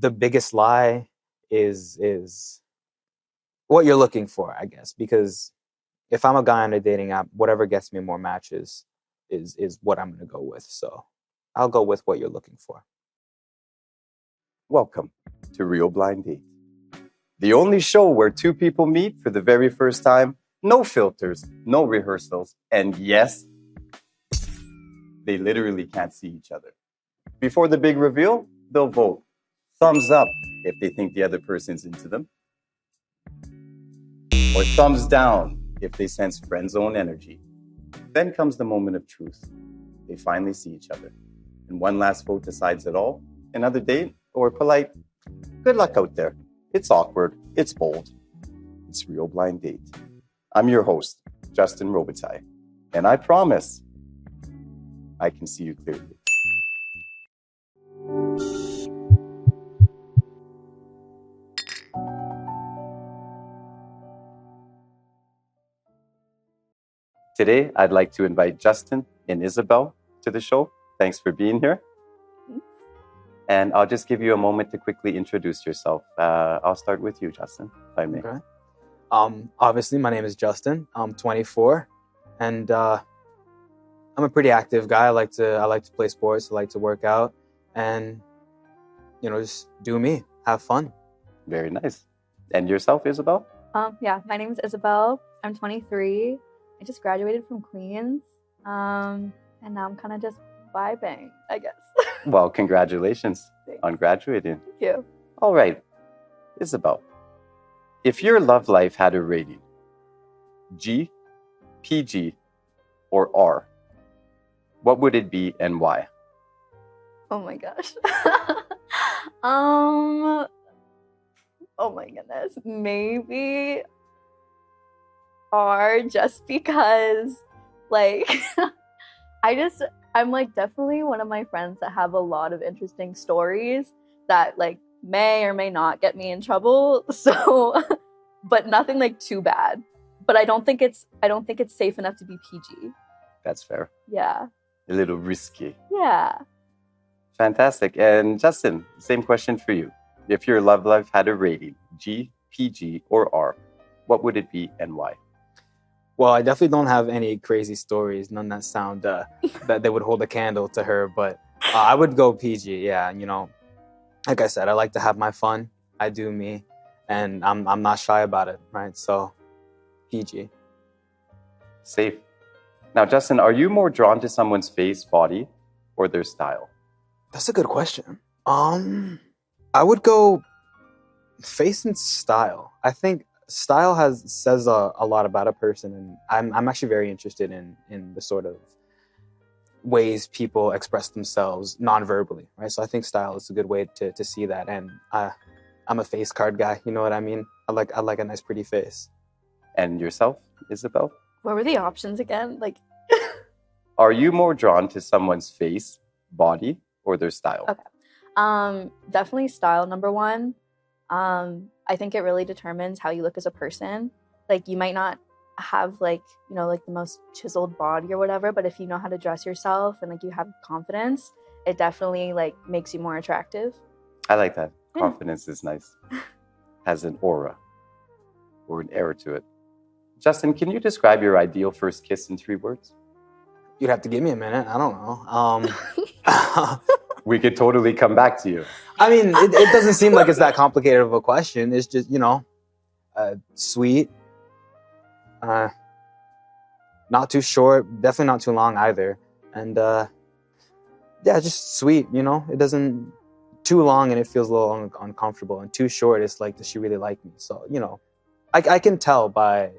the biggest lie is what you're looking for, I guess, because if I'm a guy on a dating app, whatever gets me more matches is what I'm going to go with. So I'll go with what you're looking for. Welcome to Real Blind Date, the only show where two people meet for the very first time, no filters, no rehearsals, and yes, they literally can't see each other. Before the big reveal, they'll vote thumbs up if they think the other person's into them, or thumbs down if they sense friend zone energy. Then comes the moment of truth. They finally see each other. And one last vote decides it all. Another date or polite, good luck out there. It's awkward. It's bold. It's Real Blind Date. I'm your host, Justin Robitaille. And I promise I can see you clearly. Today, I'd like to invite Justin and Isabel to the show. Thanks for being here. And I'll just give you a moment to quickly introduce yourself. I'll start with you, Justin, if I may. Okay. Obviously, my name is Justin. I'm 24, and I'm a pretty active guy. I like to play sports. I like to work out, and just do me, have fun. Very nice. And yourself, Isabel? Yeah, my name is Isabel. I'm 23. I just graduated from Queens, and now I'm kind of just vibing, I guess. Well, congratulations on graduating. Thank you. All right, Isabel, if your love life had a rating, G, PG, or R, what would it be and why? Oh my gosh. Oh my goodness. Maybe R, just because, I'm definitely one of my friends that have a lot of interesting stories that may or may not get me in trouble. So, but nothing too bad. But I don't think it's safe enough to be PG. That's fair. Yeah. A little risky. Yeah. Fantastic. And Justin, same question for you. If your love life had a rating, G, PG, or R, what would it be and why? Well, I definitely don't have any crazy stories, none that sound that they would hold a candle to her, but I would go PG. Yeah, like I said, I like to have my fun. I do me, and I'm not shy about it, right? So, PG. Safe. Now, Justin, are you more drawn to someone's face, body, or their style? That's a good question. I would go face and style. I think style says a lot about a person, and I'm actually very interested in the sort of ways people express themselves non-verbally, right? So I think style is a good way to see that, and I'm a face card guy. You know what I mean? I like a nice, pretty face. And yourself, Isabel? What were the options again? Are you more drawn to someone's face, body, or their style? Okay. Definitely style, number one. I think it really determines how you look as a person. You might not have the most chiseled body or whatever, but if you know how to dress yourself and you have confidence, it definitely makes you more attractive. I like that. Yeah. Confidence is nice. Has an aura or an air to it. Justin, can you describe your ideal first kiss in 3 words? You'd have to give me a minute. I don't know. We could totally come back to you. I mean, it doesn't seem like it's that complicated of a question. It's just, sweet. Not too short, definitely not too long either. And just sweet, It doesn't too long and it feels a little uncomfortable. And too short, it's does she really like me? So, I can tell by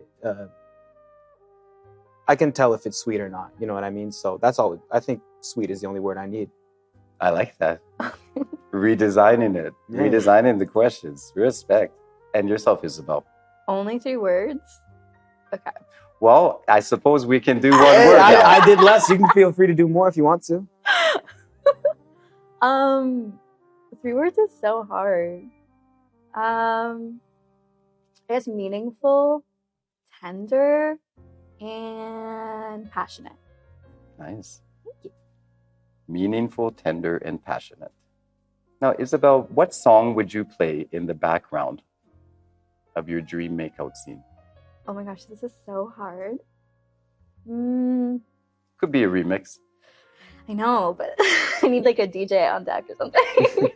I can tell if it's sweet or not. You know what I mean? So that's all. I think sweet is the only word I need. I like that. Redesigning it. Yeah. Redesigning the questions. Respect. And yourself, Isabel? Only 3 words? Okay. Well, I suppose we can do one word now. I did less. You can feel free to do more if you want to. 3 words is so hard. I guess meaningful, tender, and passionate. Nice. Thank you. Meaningful, tender, and passionate. Now, Isabel, what song would you play in the background of your dream makeout scene? Oh my gosh, this is so hard. Mm, Could be a remix. I know, but I need like a DJ on deck or something.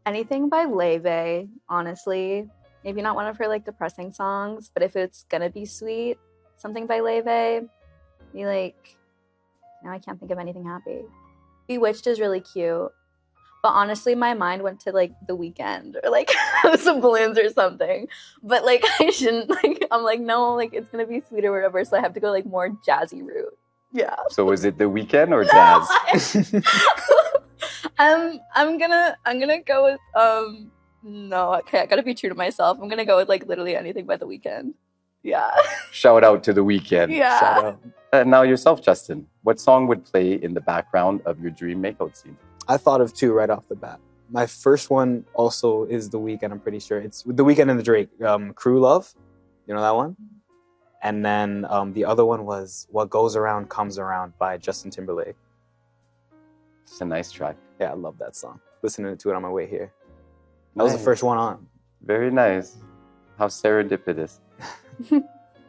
Anything by Livie, honestly. Maybe not one of her like depressing songs, but if it's gonna be sweet, something by Livie. Be like, now I can't think of anything happy. Bewitched is really cute. But honestly, my mind went to like The Weeknd or like House of Balloons or something. But like I shouldn't like I'm like, no, like it's gonna be sweet or whatever, so I have to go like more jazzy route. Yeah. So is it The Weeknd or jazz? I'm gonna go with no, okay, I gotta be true to myself. I'm gonna go with like literally anything by The Weeknd. Yeah. Shout out to The Weeknd. Yeah. Shout out. Now yourself, Justin. What song would play in the background of your dream makeout scene? I thought of two right off the bat. My first one also is The Weeknd, I'm pretty sure. It's The Weeknd and the Drake, Crew Love. You know that one? And then the other one was What Goes Around Comes Around by Justin Timberlake. It's a nice track. Yeah, I love that song. Listening to it on my way here. That was the first one on. Very nice. How serendipitous.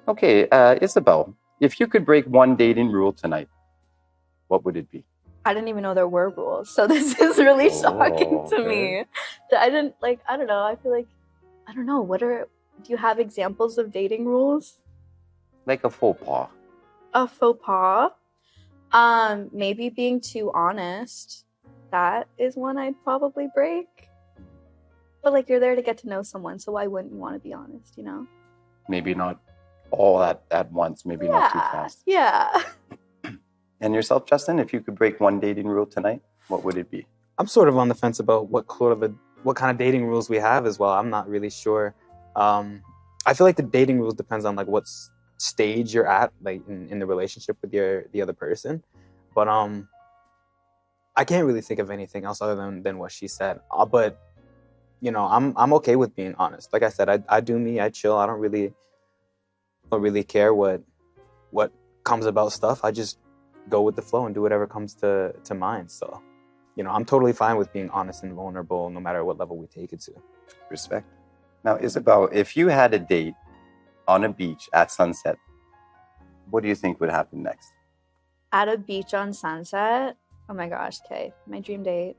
Okay, Isabel, if you could break one dating rule tonight, what would it be? I didn't even know there were rules, so this is really shocking to okay. me. I didn't like. I don't know. I feel like I don't know. Do you have examples of dating rules? Like a faux pas. A faux pas. Maybe being too honest. That is one I'd probably break. But like you're there to get to know someone, so why wouldn't you want to be honest? You know? Maybe not all at once. Maybe not too fast. Yeah. And yourself, Justin, if you could break one dating rule tonight, what would it be? I'm sort of on the fence about what kind of dating rules we have as well. I'm not really sure. I feel like the dating rules depends on like what stage you're at, like in the relationship with the other person. But I can't really think of anything else other than what she said. But you know, I'm okay with being honest. Like I said, I do me. I chill. I don't really care what comes about stuff. I just go with the flow and do whatever comes to mind. So, you know, I'm totally fine with being honest and vulnerable no matter what level we take it to. Respect. Now, Isabel, if you had a date on a beach at sunset, what do you think would happen next? At a beach on sunset? Oh my gosh, okay. My dream date.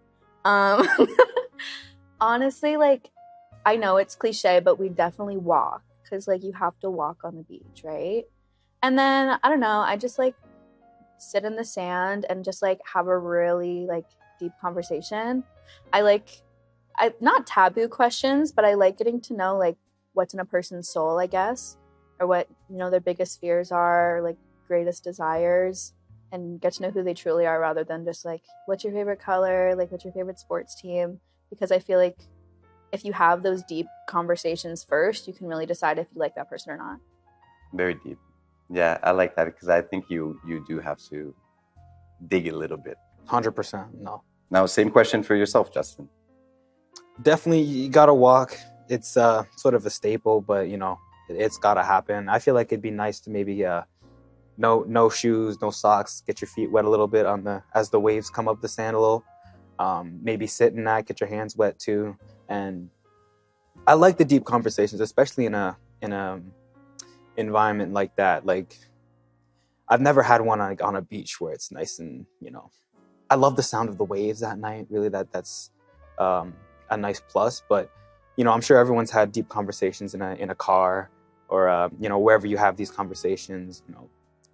Honestly, like, I know it's cliche, but we definitely walk. Because, like, you have to walk on the beach, right? And then, I don't know, I just, like, sit in the sand and just like have a really like deep conversation. I not taboo questions, but I like getting to know like what's in a person's soul, I guess, or what, you know, their biggest fears are, like greatest desires, and get to know who they truly are rather than just like what's your favorite color, like what's your favorite sports team, because I feel like if you have those deep conversations first, you can really decide if you like that person or not. Very deep. Yeah, I like that because I think you do have to dig a little bit. 100%. No. Now, same question for yourself, Justin. Definitely, you gotta walk. It's sort of a staple, but you know, it's gotta happen. I feel like it'd be nice to maybe no shoes, no socks, get your feet wet a little bit as the waves come up the sand a little. Maybe sit in that, get your hands wet too. And I like the deep conversations, especially in a environment like that. Like, I've never had one like on a beach where it's nice and, you know, I love the sound of the waves at night. Really, that's a nice plus. But you know, I'm sure everyone's had deep conversations in a car or you know, wherever you have these conversations. You know,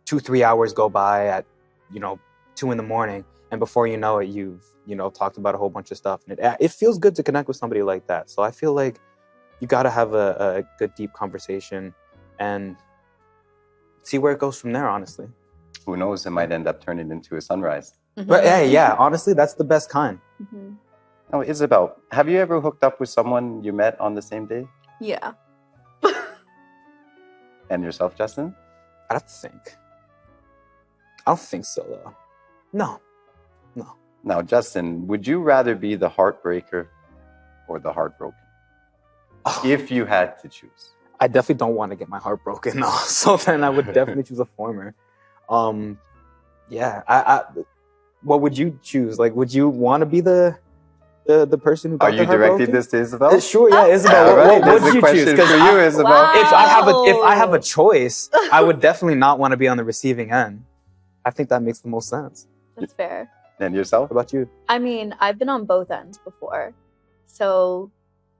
2-3 hours go by at, you know, 2 a.m, and before you know it, you've, you know, talked about a whole bunch of stuff, and it feels good to connect with somebody like that. So I feel like you got to have a good deep conversation and see where it goes from there, honestly. Who knows? It might end up turning into a sunrise. Mm-hmm. But hey, yeah, honestly, that's the best kind. Mm-hmm. Now, Isabel, have you ever hooked up with someone you met on the same day? Yeah. And yourself, Justin? I'd have to think. I don't think so, though. No. Now, Justin, would you rather be the heartbreaker or the heartbroken? Oh, If you had to choose. I definitely don't want to get my heart broken, no. So then I would definitely choose a former. Yeah. What would you choose? Like, would you want to be the the person who got Are their you heart directing broken? this to Isabel? Sure, yeah, Isabel. All right, What there's would a you question choose? 'Cause for you, Isabel. Wow. if I have a choice, I would definitely not want to be on the receiving end. I think that makes the most sense. That's fair. And yourself? What about you? I mean, I've been on both ends before, so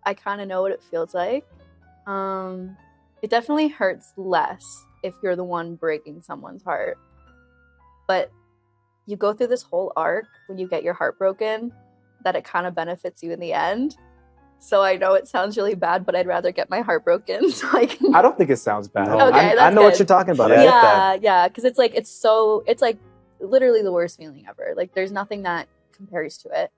I kind of know what it feels like. It definitely hurts less if you're the one breaking someone's heart, but you go through this whole arc when you get your heart broken that it kind of benefits you in the end. So I know it sounds really bad, but I'd rather get my heart broken so I can. I don't think it sounds bad. No. Okay, I that's know what good. you're talking about. I get that. Yeah, because it's like literally the worst feeling ever. Like there's nothing that compares to it.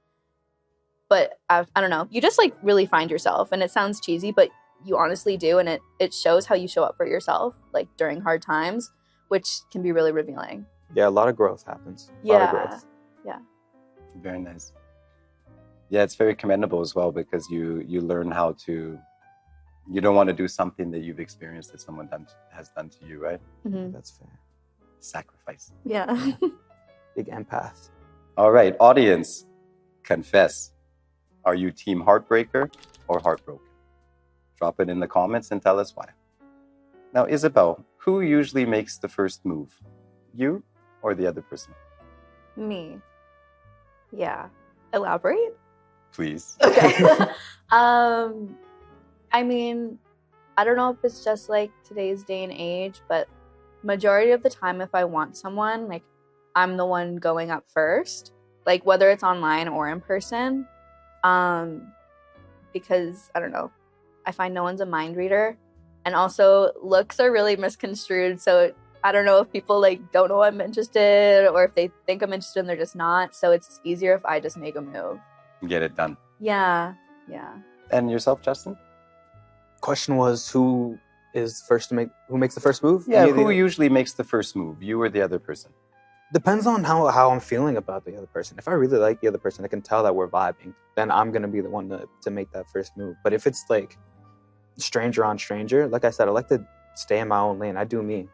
But I don't know. You just like really find yourself, and it sounds cheesy, but you honestly do, and it shows how you show up for yourself, like during hard times, which can be really revealing. Yeah, a lot of growth happens. A lot of growth. Very nice. Yeah, it's very commendable as well because you learn how to. You don't want to do something that you've experienced that someone has done to you, right? Mm-hmm. That's fair. Sacrifice. Yeah. Big empath. All right, audience, confess. Are you team heartbreaker or heartbroken? Drop it in the comments and tell us why. Now, Isabel, who usually makes the first move? You or the other person? Me. Yeah. Elaborate? Please. Okay. I mean, I don't know if it's just like today's day and age, but majority of the time if I want someone, like I'm the one going up first, like whether it's online or in person. Because I don't know, I find no one's a mind reader, and also looks are really misconstrued, so I don't know if people like don't know I'm interested or if they think I'm interested and they're just not, so it's easier if I just make a move. Get it done. Yeah. And yourself, Justin? Question was who makes the first move? Yeah, Any of the- who usually makes the first move? You or the other person? Depends on how I'm feeling about the other person. If I really like the other person, I can tell that we're vibing, then I'm going to be the one to make that first move. But if it's like stranger on stranger, like I said, I like to stay in my own lane. I do me.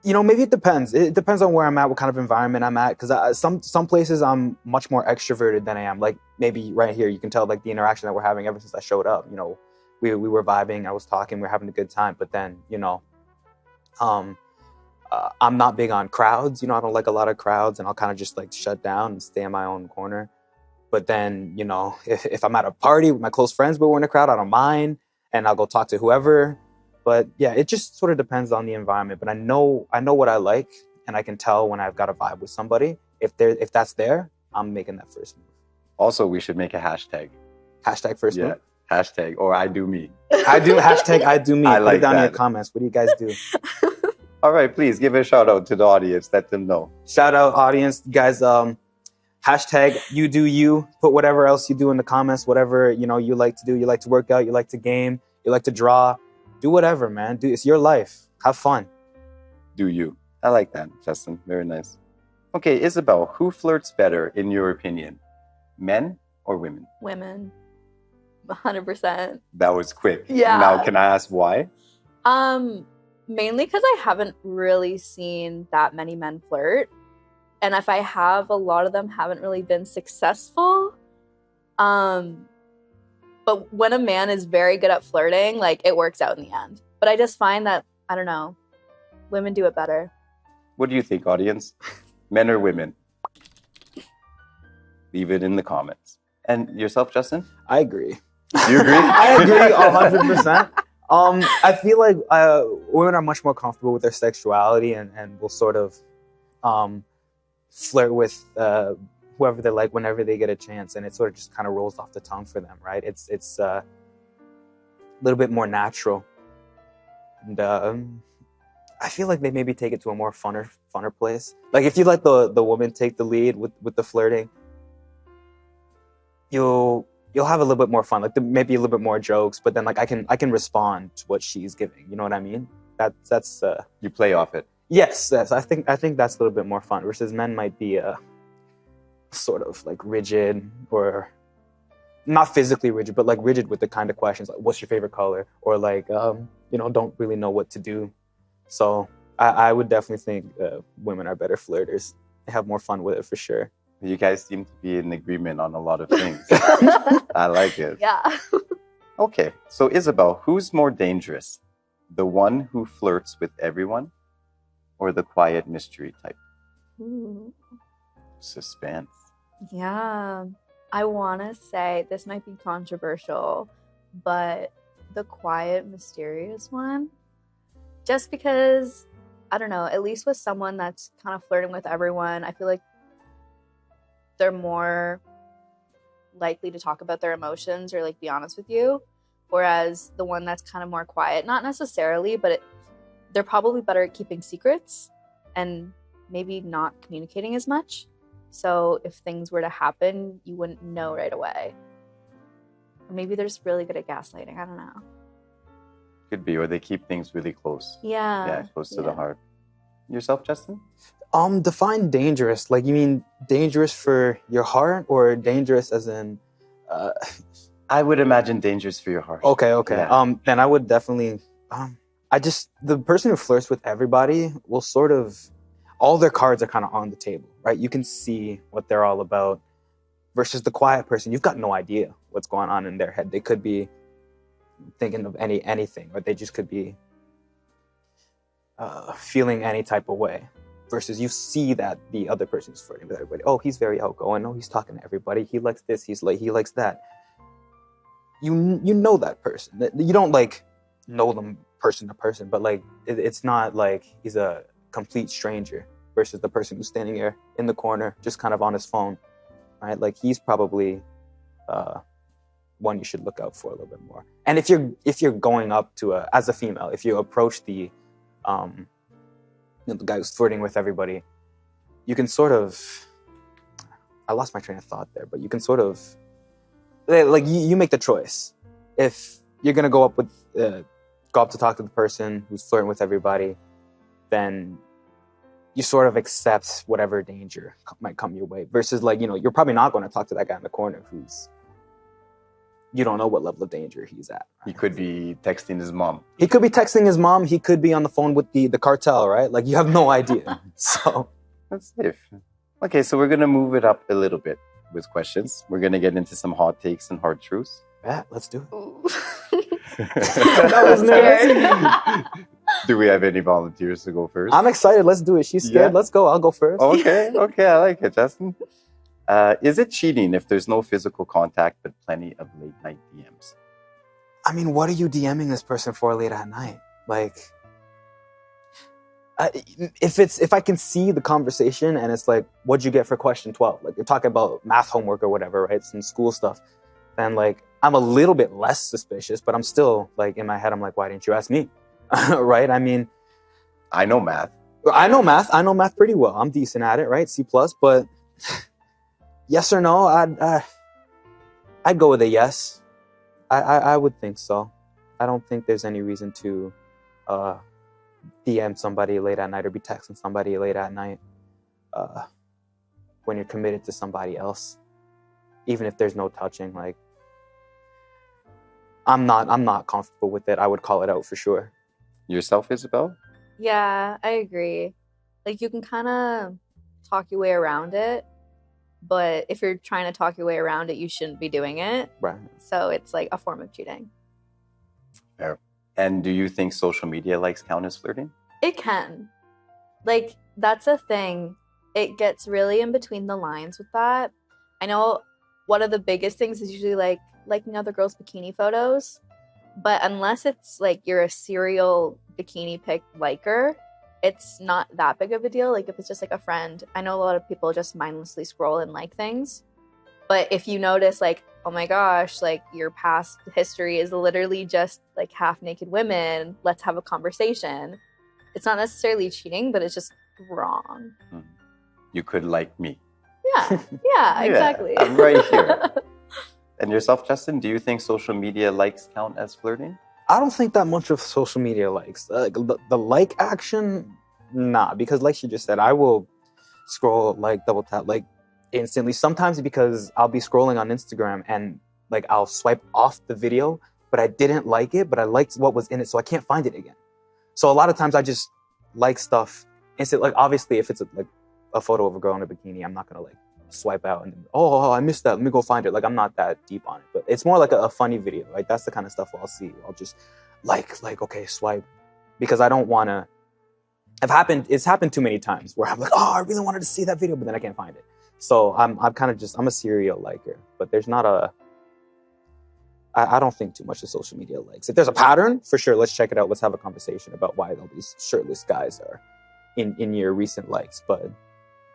Maybe it depends. It depends on where I'm at, what kind of environment I'm at. Because some places I'm much more extroverted than I am. Like maybe right here, you can tell like the interaction that we're having ever since I showed up. We were vibing, I was talking, we were having a good time. But then, I'm not big on crowds. I don't like a lot of crowds, and I'll kind of just like shut down and stay in my own corner. But then, if I'm at a party with my close friends, but we're in a crowd, I don't mind, and I'll go talk to whoever. But yeah, it just sort of depends on the environment. But I know what I like, and I can tell when I've got a vibe with somebody. If that's there, I'm making that first move. Also, we should make a hashtag. Hashtag first move. Hashtag or I do me. Hashtag I do me. I Put like it down in that. your comments. What do you guys do? All right, please give a shout out to the audience. Let them know. Shout out audience, guys. Hashtag you do you. Put whatever else you do in the comments. Whatever you like to do. You like to work out. You like to game. You like to draw. Do whatever, man. It's your life. Have fun. Do you? I like that, Justin. Very nice. Okay, Isabel, who flirts better in your opinion? Men or women? Women. 100%. That was quick. Yeah. Now, can I ask why? Mainly because I haven't really seen that many men flirt. And if I have, a lot of them haven't really been successful. But when a man is very good at flirting, like it works out in the end. But I just find that, I don't know, women do it better. What do you think, audience? Men or women? Leave it in the comments. And yourself, Justin? I agree. You agree? I agree 100%. I feel like women are much more comfortable with their sexuality and will sort of flirt with whoever they like whenever they get a chance, and it sort of just kind of rolls off the tongue for them, right? It's a little bit more natural, and I feel like they maybe take it to a more funner place. Like if you let the woman take the lead with the flirting, you'll have a little bit more fun, like maybe a little bit more jokes, but then like I can respond to what she's giving. You know what I mean? That's You play off it. Yes. I think that's a little bit more fun. Versus men might be sort of like rigid, or not physically rigid, but like rigid with the kind of questions like, "What's your favorite color?" or like don't really know what to do. So I would definitely think women are better flirters. They have more fun with it for sure. You guys seem to be in agreement on a lot of things. I like it. Yeah. Okay, so Isabel, who's more dangerous? The one who flirts with everyone or the quiet mystery type? Ooh. Suspense. Yeah. I want to say this might be controversial, but the quiet, mysterious one. Just because, I don't know, at least with someone that's kind of flirting with everyone, I feel like they're more likely to talk about their emotions or like be honest with you. Whereas the one that's kind of more quiet, not necessarily, but they're probably better at keeping secrets and maybe not communicating as much. So if things were to happen, you wouldn't know right away. Or maybe they're just really good at gaslighting. I don't know. Could be, or they keep things really close. Yeah. Yeah, close to the heart. Yourself, Justin? Define dangerous. Like, you mean dangerous for your heart or dangerous as in... I would imagine dangerous for your heart. Okay. Yeah. Then I would definitely... the person who flirts with everybody will sort of... All their cards are kind of on the table, right? You can see what they're all about. Versus the quiet person, you've got no idea what's going on in their head. They could be thinking of anything, or they just could be feeling any type of way. Versus you see that the other person's flirting with everybody. Oh, he's very outgoing. Oh, he's talking to everybody. He likes this. He likes that. You know that person. You don't like know them person to person, but like it's not like he's a complete stranger. Versus the person who's standing there in the corner, just kind of on his phone, right? Like he's probably one you should look out for a little bit more. And if you're going up to as a female, if you approach the the guy who's flirting with everybody, you can sort of, I lost my train of thought there, but you can sort of, like you make the choice. If you're gonna go up to talk to the person who's flirting with everybody, then you sort of accept whatever danger might come your way. Versus like, you're probably not going to talk to that guy in the corner you don't know what level of danger he's at. Right? He could be texting his mom. He could be texting his mom. He could be on the phone with the cartel, right? Like you have no idea. So that's safe. Okay, so we're going to move it up a little bit with questions. We're going to get into some hot takes and hard truths. Yeah, let's do it. That was scared. Do we have any volunteers to go first? I'm excited. Let's do it. She's scared. Yeah. Let's go. I'll go first. Okay, I like it, Justin. Is it cheating if there's no physical contact but plenty of late night DMs? I mean, what are you DMing this person for late at night? Like, if I can see the conversation and it's like, what'd you get for question 12? Like you're talking about math homework or whatever, right? Some school stuff. Then like, I'm a little bit less suspicious, but I'm still like in my head, I'm like, why didn't you ask me? Right? I mean, I know math. I know math pretty well. I'm decent at it, right? C+, but yes or no, I'd go with a yes. I would think so. I don't think there's any reason to DM somebody late at night or be texting somebody late at night when you're committed to somebody else, even if there's no touching. Like, I'm not comfortable with it. I would call it out for sure. Yourself, Isabel? Yeah, I agree. Like, you can kind of talk your way around it, but if you're trying to talk your way around it, you shouldn't be doing it. Right. So it's like a form of cheating. Fair. And do you think social media likes count as flirting? It can. Like, that's a thing. It gets really in between the lines with that. I know one of the biggest things is usually like liking other girls' bikini photos. But unless it's like you're a serial bikini pic liker, it's not that big of a deal. Like if it's just like a friend, I know a lot of people just mindlessly scroll and like things. But if you notice like, oh my gosh, like your past history is literally just like half naked women, let's have a conversation. It's not necessarily cheating, but it's just wrong. You could like me. Yeah, exactly. I'm right here. And yourself, Justin, do you think social media likes count as flirting? I don't think that much of social media likes. The like action, nah. Because like she just said, I will scroll, like double tap, like instantly. Sometimes because I'll be scrolling on Instagram and like I'll swipe off the video, but I didn't like it, but I liked what was in it, so I can't find it again. So a lot of times I just like stuff instantly. Like obviously if it's like a photo of a girl in a bikini, I'm not going to like swipe out and I missed that. Let me go find it. Like I'm not that deep on it, but it's more like a funny video. Like that's the kind of stuff I'll see. I'll just like okay, swipe, because I don't want to. It's happened too many times where I'm like, oh, I really wanted to see that video, but then I can't find it. So I'm a serial liker, but there's not I don't think too much of social media likes. If there's a pattern, for sure, let's check it out. Let's have a conversation about why all these shirtless guys are in your recent likes, but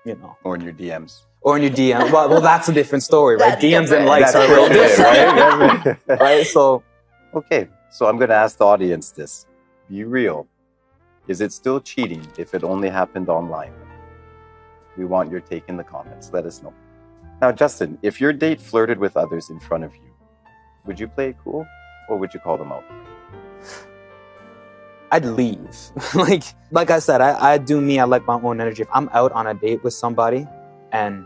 you know. Or in your DMs. Or in your DM. Well, that's a different story, right? That's DMs different. and likes That's are real different, different, right? So, okay, so I'm going to ask the audience this. Be real. Is it still cheating if it only happened online? We want your take in the comments. Let us know. Now, Justin, if your date flirted with others in front of you, would you play it cool or would you call them out? I'd leave. like I said, I do me. I like my own energy. If I'm out on a date with somebody and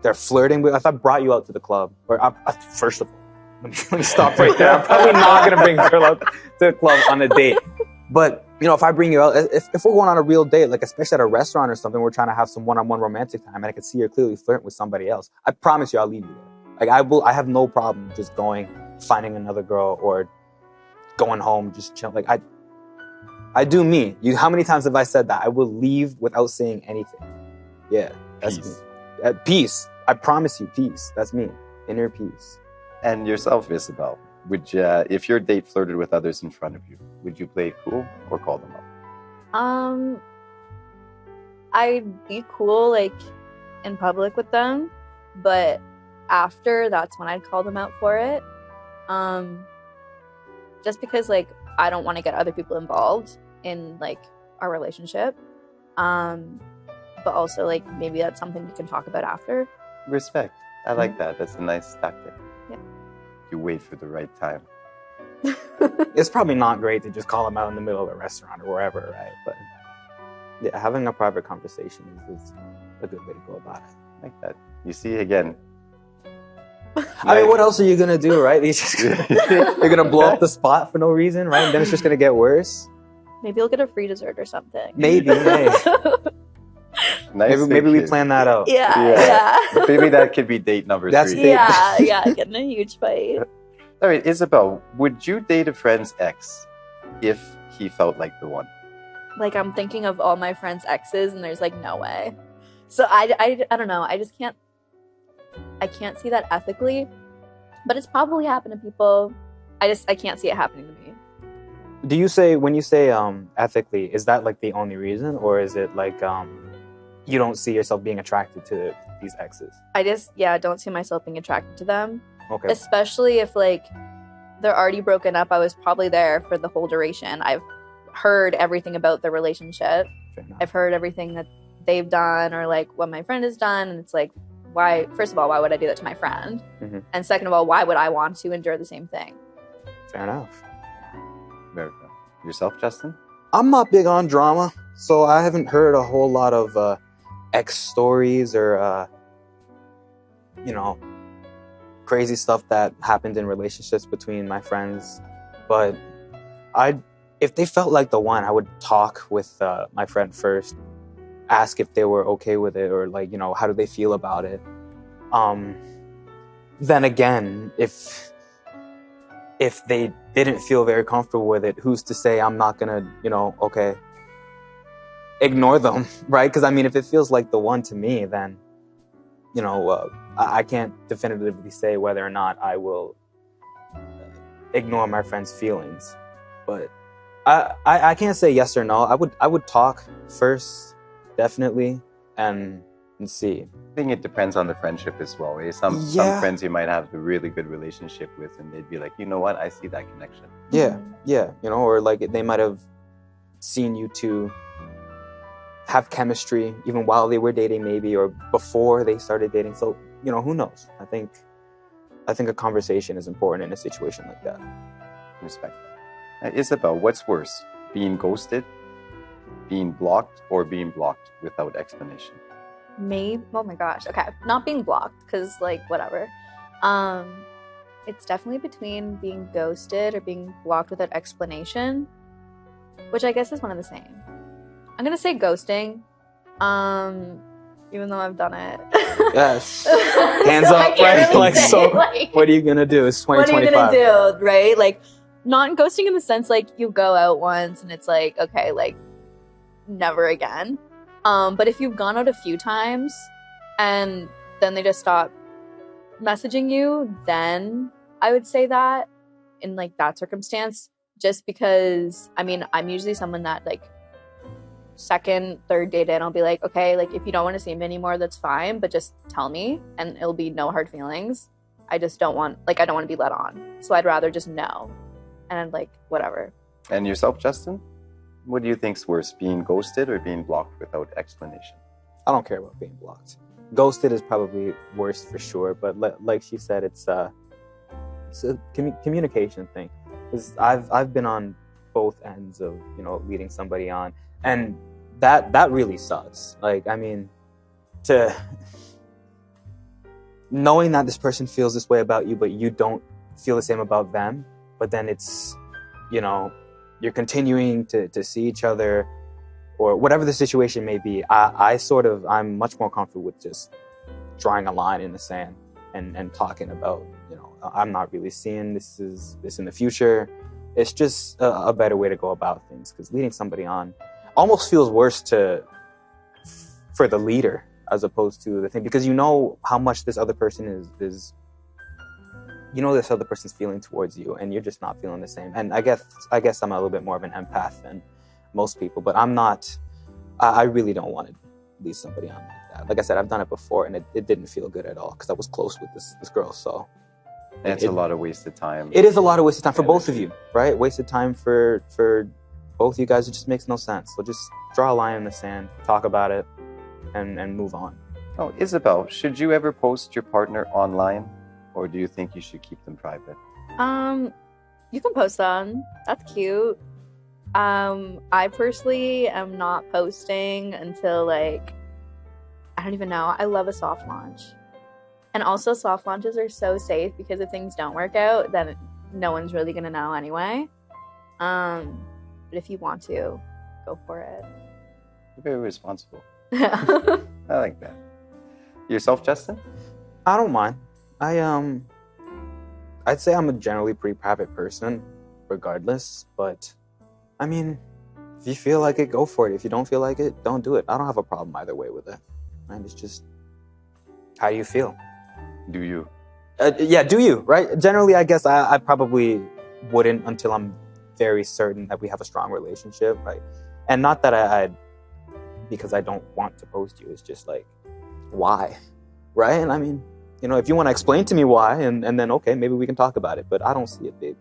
they're flirting with, if I brought you out to the club, or first of all, let me stop right there. I'm probably not going to bring a girl out to the club on a date. But, you know, if I bring you out, if we're going on a real date, like especially at a restaurant or something, we're trying to have some one-on-one romantic time and I can see you're clearly flirting with somebody else, I promise you I'll leave you there. Like I have no problem just finding another girl or going home, just chilling. Like I do me. How many times have I said that? I will leave without saying anything. Yeah, that's Peace. me. Peace. I promise you, peace. That's me. Inner peace. And yourself, Isabel, would you, if your date flirted with others in front of you, would you play it cool or call them out? I'd be cool like in public with them, but after, that's when I'd call them out for it. Just because like I don't want to get other people involved in like our relationship. But also like maybe that's something we can talk about after. Respect. I like that. That's a nice tactic. Yeah. You wait for the right time. It's probably not great to just call them out in the middle of a restaurant or wherever, right? But yeah, having a private conversation is a good way to go about it. Like that. You see, again. I mean, what else are you going to do, right? You're going to blow up the spot for no reason, right? And then it's just going to get worse. Maybe you'll get a free dessert or something. Maybe. Hey. Nice maybe we thinking. plan that out. Yeah. Maybe that could be date number That's 3. Yeah, getting a huge fight. All right, Isabel, would you date a friend's ex if he felt like the one? Like I'm thinking of all my friends' exes and there's like no way. So I don't know. I just can't see that ethically, but it's probably happened to people. I can't see it happening to me. Do you say, when you say ethically, is that like the only reason, or is it like you don't see yourself being attracted to these exes? I just don't see myself being attracted to them. Okay. Especially if like they're already broken up. I was probably there for the whole duration. I've heard everything about their relationship. Fair enough. I've heard everything that they've done or like what my friend has done, and it's like, why? First of all, why would I do that to my friend? Mm-hmm. And second of all, why would I want to endure the same thing? Fair enough. Very good. Yourself, Justin? I'm not big on drama, so I haven't heard a whole lot of ex stories or crazy stuff that happened in relationships between my friends. But if they felt like the one, I would talk with my friend first, ask if they were okay with it, or like, how do they feel about it. Then again, if they didn't feel very comfortable with it, who's to say I'm not gonna, ignore them, right? Because I mean, if it feels like the one to me, then, I can't definitively say whether or not I will ignore my friend's feelings. But I can't say yes or no. I would talk first, definitely, and see. I think it depends on the friendship as well. Some friends you might have a really good relationship with, and they'd be like, you know what, I see that connection. Yeah, or like they might have seen you two have chemistry even while they were dating, maybe, or before they started dating. So, who knows? I think a conversation is important in a situation like that. Respect. Isabel, what's worse, being ghosted, being blocked, or being blocked without explanation? Maybe. Oh my gosh. Okay, not being blocked because like whatever. It's definitely between being ghosted or being blocked without explanation, which I guess is one of the same. I'm gonna say ghosting. even though I've done it. Yes. Hands So up, I can't right? really Like, say, so like, what are you gonna do? It's what are you 2025. gonna do, right? Like, not ghosting in the sense like you go out once and it's like, okay, like never again. But if you've gone out a few times and then they just stop messaging you, then I would say that in like that circumstance, just because I mean, I'm usually someone that like second, third date in, I'll be like, okay, like if you don't want to see me anymore, that's fine, but just tell me and it'll be no hard feelings. I just don't want, like, I don't want to be led on. So I'd rather just know. And like, whatever. And yourself, Justin? What do you think's worse, being ghosted or being blocked without explanation? I don't care about being blocked. Ghosted is probably worse for sure, but like she said, it's a communication thing. Because I've been on both ends of, you know, leading somebody on, and that really sucks. Like, I mean, to knowing that this person feels this way about you, but you don't feel the same about them, but then it's, you know, you're continuing to see each other, or whatever the situation may be. I'm much more comfortable with just drawing a line in the sand and talking about, you know, I'm not really seeing this in the future. It's just a better way to go about things, because leading somebody on almost feels worse for the leader as opposed to the thing, because you know how much this other person is you know this other person's feeling towards you, and you're just not feeling the same. And I guess I'm a little bit more of an empath than most people, but I'm not. I really don't want to lead somebody on like that. Like I said, I've done it before, and it didn't feel good at all, because I was close with this girl. So And it's a lot of wasted time. It is a lot of wasted time for both of you, right? Wasted time for both you guys. It just makes no sense. So just draw a line in the sand, talk about it, and move on. Oh, Isabel, should you ever post your partner online, or do you think you should keep them private? You can post them. That's cute. I personally am not posting until like, I don't even know. I love a soft launch. And also soft launches are so safe, because if things don't work out, then no one's really gonna know anyway. But if you want to, go for it. You're very responsible. Yeah. I like that. Yourself, Justin? I don't mind. I'd say I'm a generally pretty private person, regardless. But I mean, if you feel like it, go for it. If you don't feel like it, don't do it. I don't have a problem either way with it. And it's just, how do you feel? Do you? Yeah, do you, right? Generally, I guess I probably wouldn't until I'm very certain that we have a strong relationship, right? And not that I'd, because I don't want to post you. It's just like, why, right? And I mean, you know, if you want to explain to me why, and then okay, maybe we can talk about it. But I don't see a big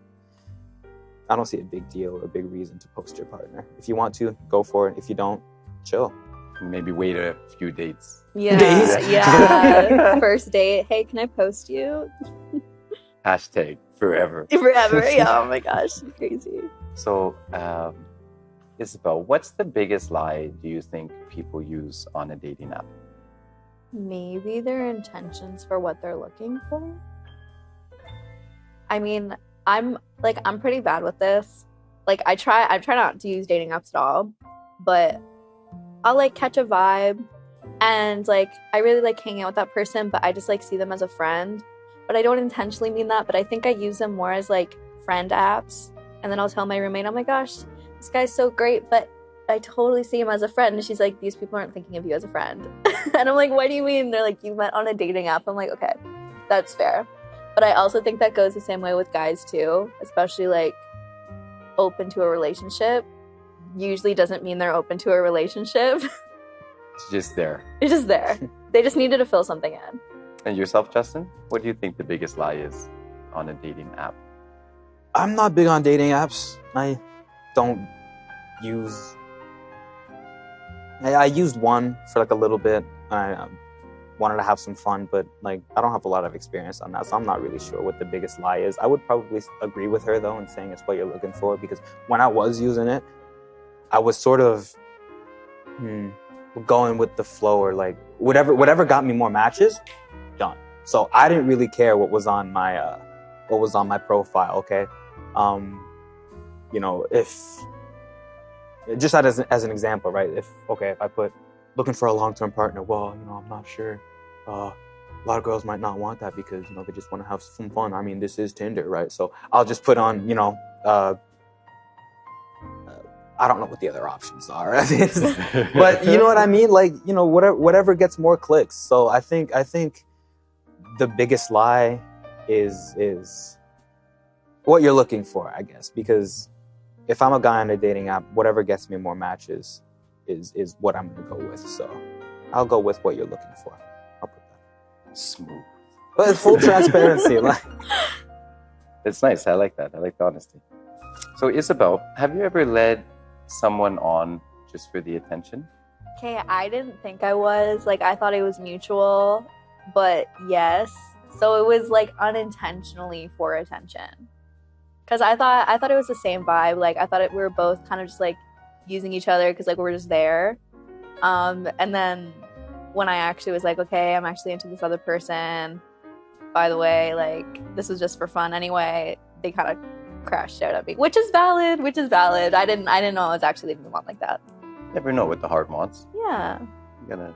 deal or a big reason to post your partner. If you want to, go for it. If you don't, chill. Maybe wait a few dates. Yeah. Days? Yeah. First date. Hey, can I post you? Hashtag forever. Forever. Yeah. Oh my gosh. Crazy. So, Isabel, what's the biggest lie do you think people use on a dating app? Maybe their intentions for what they're looking for. I mean, I'm pretty bad with this. Like, I try not to use dating apps at all, but I'll like catch a vibe, and like I really like hanging out with that person, but I just like see them as a friend. But I don't intentionally mean that, but I think I use them more as like friend apps. And then I'll tell my roommate, oh my gosh, this guy's so great, but I totally see him as a friend. And she's like, these people aren't thinking of you as a friend. And I'm like, what do you mean? They're like, you met on a dating app. I'm like, okay, that's fair. But I also think that goes the same way with guys too, especially like open to a relationship. Usually doesn't mean they're open to a relationship. It's just there. It's just there. They just needed to fill something in. And yourself, Justin? What do you think the biggest lie is on a dating app? I'm not big on dating apps. I don't use... I used one for like a little bit. I wanted to have some fun, but like I don't have a lot of experience on that, so I'm not really sure what the biggest lie is. I would probably agree with her though in saying it's what you're looking for, because when I was using it, I was sort of going with the flow, or like whatever got me more matches, done. So I didn't really care what was on my profile. Okay, you know, if just as an example, right? If I put looking for a long-term partner. Well, I'm not sure. A lot of girls might not want that because, they just want to have some fun. I mean, this is Tinder, right? So I'll just put on, I don't know what the other options are. But you know what I mean? Like, whatever gets more clicks. So I think the biggest lie is what you're looking for, I guess, because if I'm a guy on a dating app, whatever gets me more matches is what I'm going to go with. So I'll go with what you're looking for. I'll put that. Smooth. But it's full transparency. Like, It's nice. I like that. I like the honesty. So Isabel, have you ever led someone on just for the attention? Okay, I didn't think I was. Like, I thought it was mutual, but yes. So it was like unintentionally for attention. Because I thought it was the same vibe. Like, I thought we were both kind of just like using each other because like we're just there. And then when I actually was like, okay, I'm actually into this other person. By the way, like, this was just for fun anyway. They kind of crashed out at me, which is valid. I didn't know I was actually leading them on like that. Never know what the heart wants. Yeah. You gotta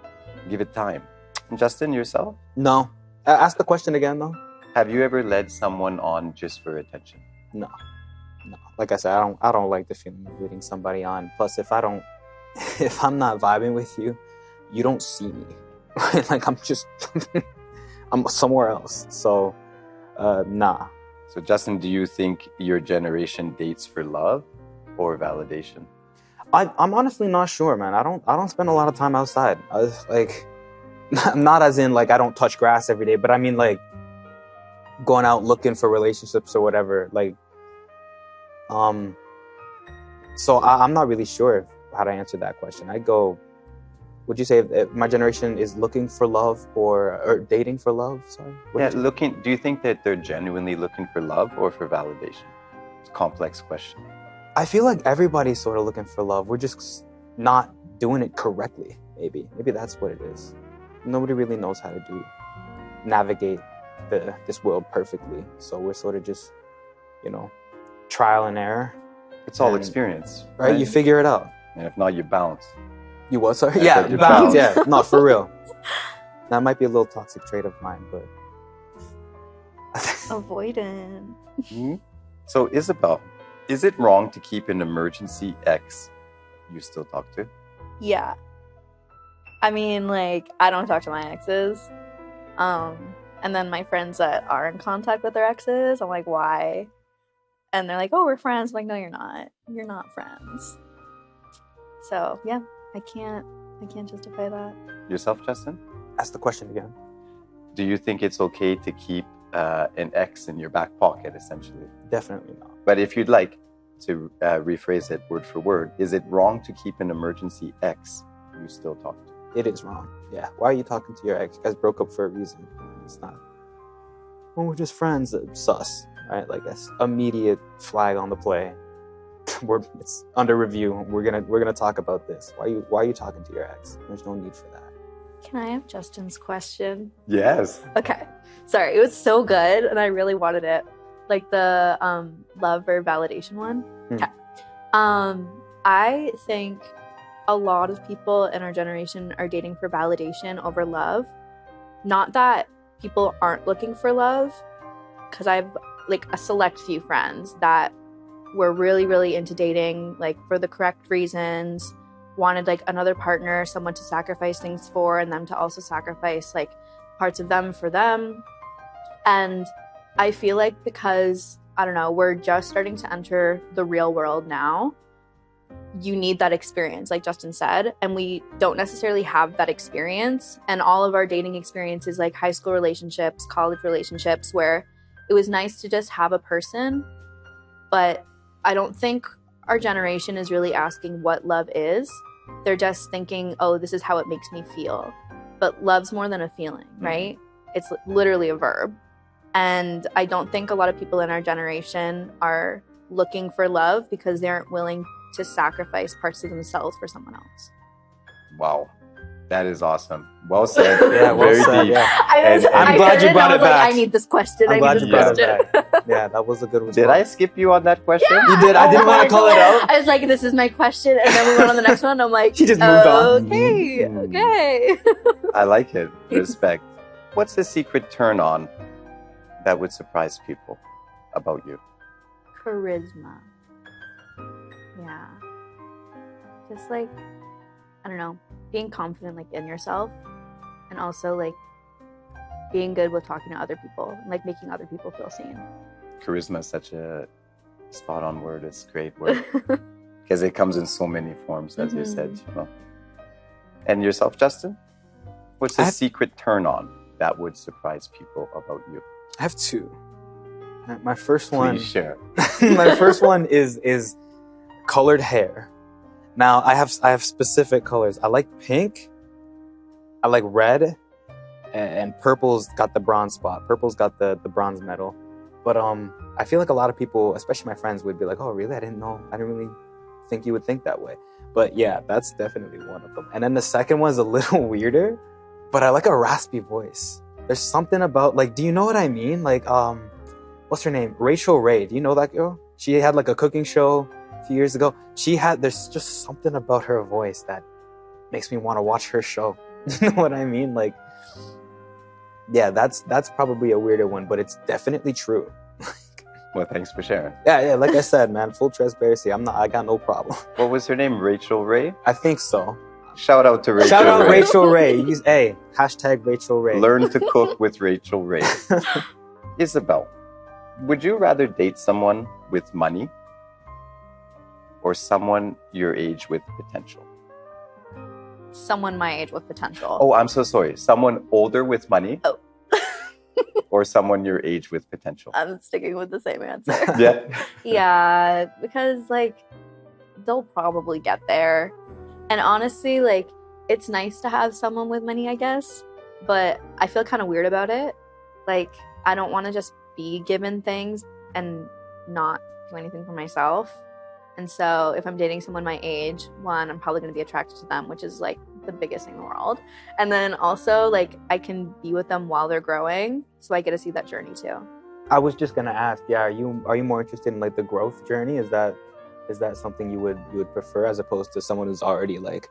give it time. And Justin, yourself? no. Ask the question again, though. Have you ever led someone on just for attention? No. Like I said, I don't like the feeling of leading somebody on. Plus, if I'm not vibing with you, you don't see me. Like, I'm somewhere else. So, nah. So Justin, do you think your generation dates for love or validation? I'm honestly not sure, man. I don't spend a lot of time outside. Not as in like I don't touch grass every day, but I mean like going out looking for relationships or whatever. Like, so I'm not really sure how to answer that question. I go, would you say if my generation is looking for love or dating for love? Sorry. Do you think that they're genuinely looking for love or for validation? It's a complex question. I feel like everybody's sort of looking for love. We're just not doing it correctly. Maybe that's what it is. Nobody really knows how to navigate this world perfectly. So we're sort of just, trial and error. It's all experience, right? You figure it out. And if not, you bounce. You what, sorry? I Yeah, said you bounce. bounce. Yeah, no, for real. That might be a little toxic trait of mine, but Avoidant. So Isabel, is it wrong to keep an emergency ex you still talk to? Yeah. I mean, like, I don't talk to my exes. And then my friends that are in contact with their exes, I'm like, why? And they're like, oh, we're friends. I'm like, no, you're not. You're not friends. So yeah, I can't justify that. Yourself, Justin? ask the question again. Do you think it's okay to keep an ex in your back pocket, essentially? Definitely not. But if you'd like to rephrase it word for word, is it wrong to keep an emergency ex you still talk to? It is wrong. Yeah. Why are you talking to your ex? You guys broke up for a reason. It's not. Well, we're just friends. Sus, right? Like, that's immediate flag on the play. It's under review. We're gonna talk about this. Why are you talking to your ex? There's no need for that. Can I have Justin's question? Yes. Okay. Sorry, it was so good and I really wanted it. Like the love or validation one. Okay. I think a lot of people in our generation are dating for validation over love. Not that people aren't looking for love, because I have like a select few friends that were really, really into dating, like for the correct reasons, wanted like another partner, someone to sacrifice things for, and them to also sacrifice like parts of them for them. And I feel like because, I don't know, we're just starting to enter the real world now, you need that experience, like Justin said, and we don't necessarily have that experience. And all of our dating experiences, like high school relationships, college relationships, where it was nice to just have a person, but I don't think our generation is really asking what love is. They're just thinking, oh, this is how it makes me feel. But love's more than a feeling, right? It's literally a verb. And I don't think a lot of people in our generation are looking for love because they aren't willing to sacrifice parts of themselves for someone else. Wow. That is awesome. Well said. Yeah, well Very said. deep. Yeah. I'm glad you brought it back. I need this question. I'm glad you brought question. it back. Yeah, that was a good response. Did I skip you on that question? You did. I didn't want to call it out. I was like, this is my question. And then we went on the next one. And I'm like, She just moved on. Okay, okay. I like it. Respect. What's the secret turn on that would surprise people about you? Charisma. Yeah. Just like, I don't know, being confident like in yourself, and also like being good with talking to other people and like making other people feel seen. Charisma is such a spot on word. It's a great word because it comes in so many forms, as you said. You know. And yourself, Justin? What's the secret turn on that would surprise people about you? I have two. My first one. Please share. My first one is colored hair. Now I have specific colors. I like pink. I like red, and purple's got the bronze spot. Purple's got the bronze medal. But I feel like a lot of people, especially my friends, would be like, "Oh, really? I didn't know. I didn't really think you would think that way." But yeah, that's definitely one of them. And then the second one's a little weirder, but I like a raspy voice. There's something about, like, do you know what I mean? Like, what's her name? Rachel Ray. Do you know that girl? She had like a cooking show a few years ago. There's just something about her voice that makes me want to watch her show. You know what I mean? Like, yeah, that's probably a weirder one, but it's definitely true. Well, thanks for sharing. Yeah. Like I said, man, full transparency. I got no problem. What was her name? Rachel Ray? I think so. Shout out to Rachel Shout out Ray. Rachel Ray. Hashtag Rachel Ray. Learn to cook with Rachel Ray. Isabel, would you rather date someone with money or someone your age with potential? Someone my age with potential. Oh, I'm so sorry. Someone older with money? Oh. Or someone your age with potential? I'm sticking with the same answer. Yeah. Yeah, because like they'll probably get there. And honestly, like it's nice to have someone with money, I guess, but I feel kind of weird about it. Like I don't want to just be given things and not do anything for myself. And so if I'm dating someone my age, one, I'm probably going to be attracted to them, which is like the biggest thing in the world. And then also like I can be with them while they're growing, so I get to see that journey too. I was just gonna ask, yeah, are you more interested in like the growth journey? Is that something you would prefer as opposed to someone who's already like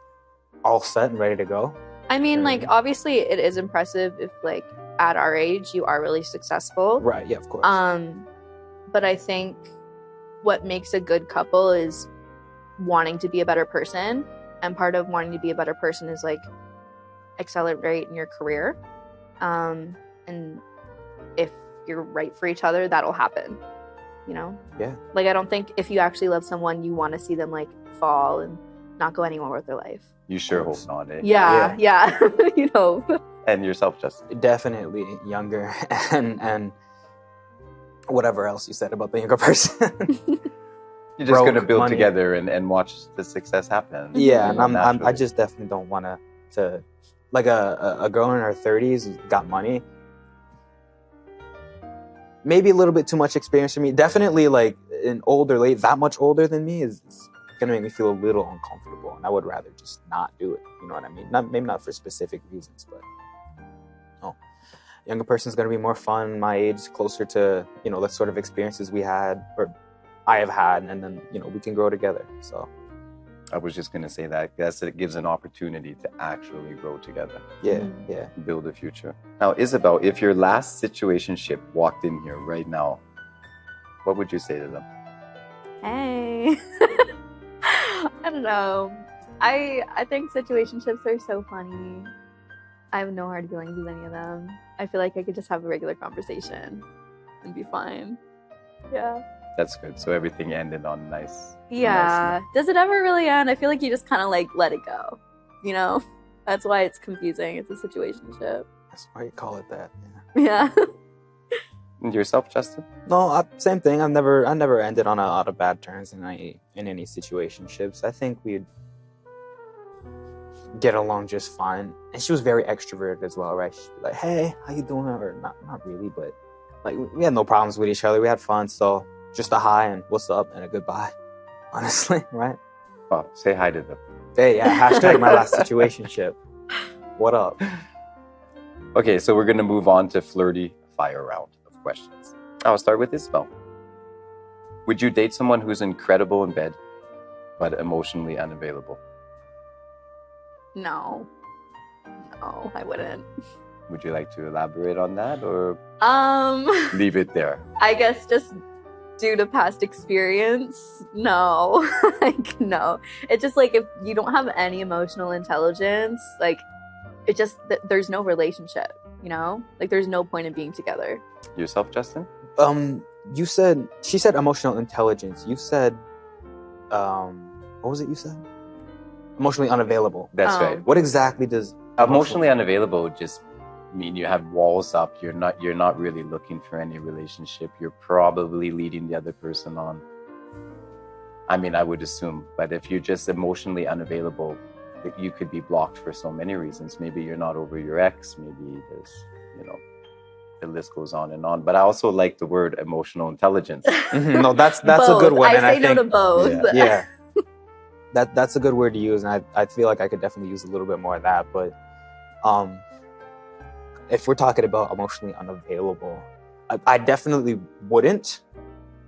all set and ready to go? I mean, like obviously it is impressive if like at our age you are really successful. Right, yeah, of course. But I think what makes a good couple is wanting to be a better person, and part of wanting to be a better person is like accelerate in your career. And if you're right for each other, that'll happen, you know? Yeah. Like I don't think if you actually love someone, you want to see them like fall and not go anywhere with their life. You sure hope not, eh? Yeah. You know. And yourself, Justin? Definitely younger and whatever else you said about the younger person. You're just going to build money together and watch the success happen. Yeah, and I just definitely don't want to like a girl in her 30s who's got money. Maybe a little bit too much experience for me. Definitely like an older lady, that much older than me is going to make me feel a little uncomfortable. And I would rather just not do it. You know what I mean? Maybe not for specific reasons, but no. Younger person's going to be more fun, my age, closer to, you know, the sort of experiences we had or I have had, and then, you know, we can grow together. So I was just going to say that it gives an opportunity to actually grow together. yeah, Build a future. Now, Isabel, if your last situationship walked in here right now, what would you say to them? Hey. I don't know. I think situationships are so funny. I have no hard feelings with any of them. I feel like I could just have a regular conversation and be fine. Yeah. That's good. So everything ended on nice. Yeah. Does it ever really end? I feel like you just kind of like let it go. You know? That's why it's confusing. It's a situationship. That's why you call it that. Yeah. And yourself, Justin? No, same thing. I never ended on a lot of bad terms in any situationships. I think we'd get along just fine. And she was very extroverted as well, right? She'd be like, "Hey, how you doing?" Or not really, but like we had no problems with each other. We had fun, so just a hi and what's up and a goodbye. Honestly, right? Oh, say hi to them. Hey, yeah. Hashtag my last situationship. What up? Okay, so we're going to move on to flirty fire round of questions. I'll start with Isabel. Would you date someone who's incredible in bed, but emotionally unavailable? No, I wouldn't. Would you like to elaborate on that or Um, leave it there? I guess just due to past experience, no. Like, no. It's just like if you don't have any emotional intelligence, like, it just, there's no relationship, you know? Like, there's no point in being together. Yourself, Justin? She said emotional intelligence. You said, what was it you said? Emotionally unavailable. That's right. What exactly does Emotionally unavailable just mean you have walls up. You're not really looking for any relationship. You're probably leading the other person on. I mean, I would assume, but if you're just emotionally unavailable, you could be blocked for so many reasons. Maybe you're not over your ex. Maybe there's, the list goes on and on. But I also like the word emotional intelligence. No, that's Both. a good one. I and say I no think, to both. Yeah. That's a good word to use, and I feel like I could definitely use a little bit more of that. But if we're talking about emotionally unavailable, I definitely wouldn't,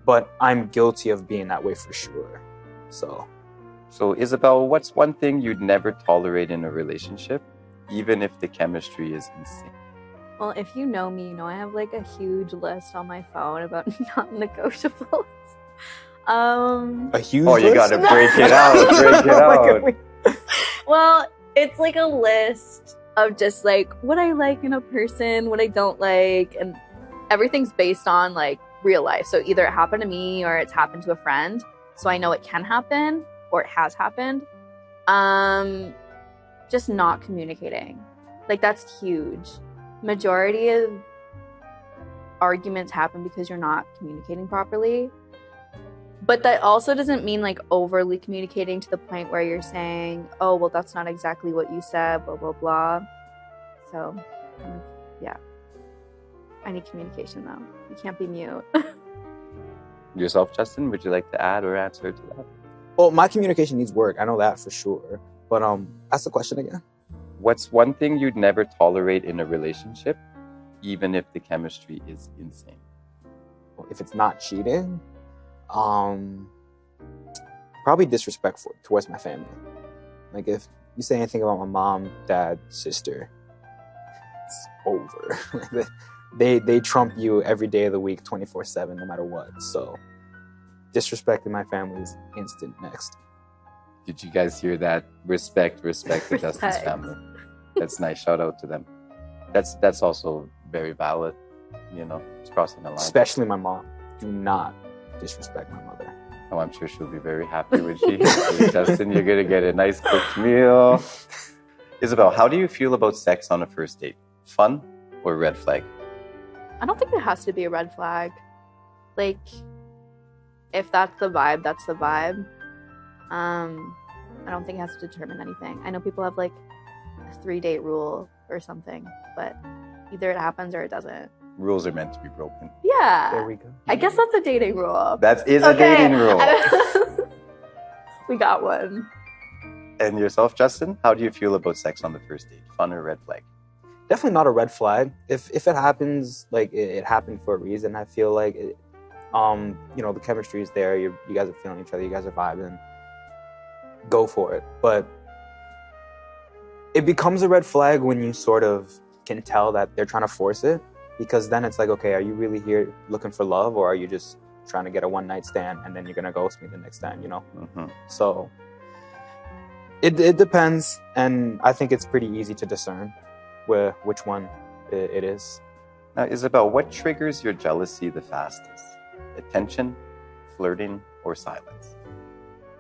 but I'm guilty of being that way for sure. So Isabel, what's one thing you'd never tolerate in a relationship, even if the chemistry is insane? Well, if you know me, you know I have like a huge list on my phone about non-negotiables. A huge Oh, you list? gotta break it out. Break it out. Well, it's like a list of just like what I like in a person, what I don't like, and everything's based on like real life. So either it happened to me or it's happened to a friend. So I know it can happen or it has happened. Just not communicating. Like, that's huge. Majority of arguments happen because you're not communicating properly. But that also doesn't mean like overly communicating to the point where you're saying, oh, well, that's not exactly what you said, blah, blah, blah. So, yeah. I need communication though. You can't be mute. Yourself, Justin, would you like to add or answer to that? Well, my communication needs work. I know that for sure. But ask the question again. What's one thing you'd never tolerate in a relationship, even if the chemistry is insane? If it's not cheating, probably disrespect towards my family. Like, if you say anything about my mom, dad, sister, it's over. They trump you every day of the week, 24/7, no matter what. So disrespecting my family is instant next. Did you guys hear that? Respect to Justin's family. That's nice. Shout out to them. That's also very valid. It's crossing the line. Especially my mom. Do not disrespect my mother. Oh, I'm sure she'll be very happy when she hears you. Justin, you're gonna get a nice cooked meal. Isabel, how do you feel about sex on a first date? Fun or red flag? I don't think it has to be a red flag. Like, if that's the vibe, that's the vibe. I don't think it has to determine anything. I know people have like a 3-date rule or something, but either it happens or it doesn't. Rules are meant to be broken. Yeah. There we go. I guess that's a dating rule. That is a dating rule. We got one. And yourself, Justin, how do you feel about sex on the first date? Fun or red flag? Definitely not a red flag. If it happens, like it happened for a reason. I feel like the chemistry is there. You guys are feeling each other. You guys are vibing. Go for it. But it becomes a red flag when you sort of can tell that they're trying to force it, because then it's like, okay, are you really here looking for love, or are you just trying to get a one-night stand and then you're gonna ghost me the next time? Mm-hmm. So it depends, and I think it's pretty easy to discern which one it is. Now, Isabel, what triggers your jealousy the fastest? Attention, flirting, or silence?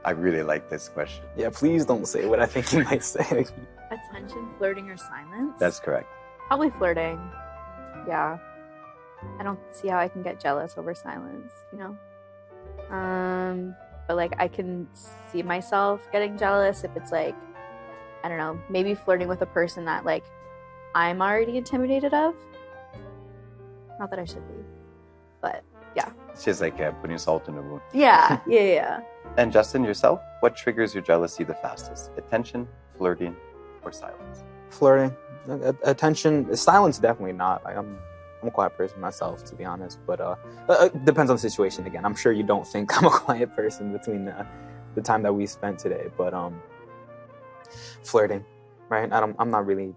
I really like this question. Yeah, please don't say what I think you might say. Attention, flirting, or silence? That's correct. Probably flirting. Yeah. I don't see how I can get jealous over silence, But like, I can see myself getting jealous if it's like, I don't know, maybe flirting with a person that like I'm already intimidated of. Not that I should be, but yeah. It's just like putting salt in the wound. Yeah. And Justin, yourself, what triggers your jealousy the fastest? Attention, flirting, or silence? Flirting, attention, silence, definitely not. Like, I'm a quiet person myself, to be honest. But depends on the situation. Again, I'm sure you don't think I'm a quiet person between the time that we spent today. But flirting, right? I'm not really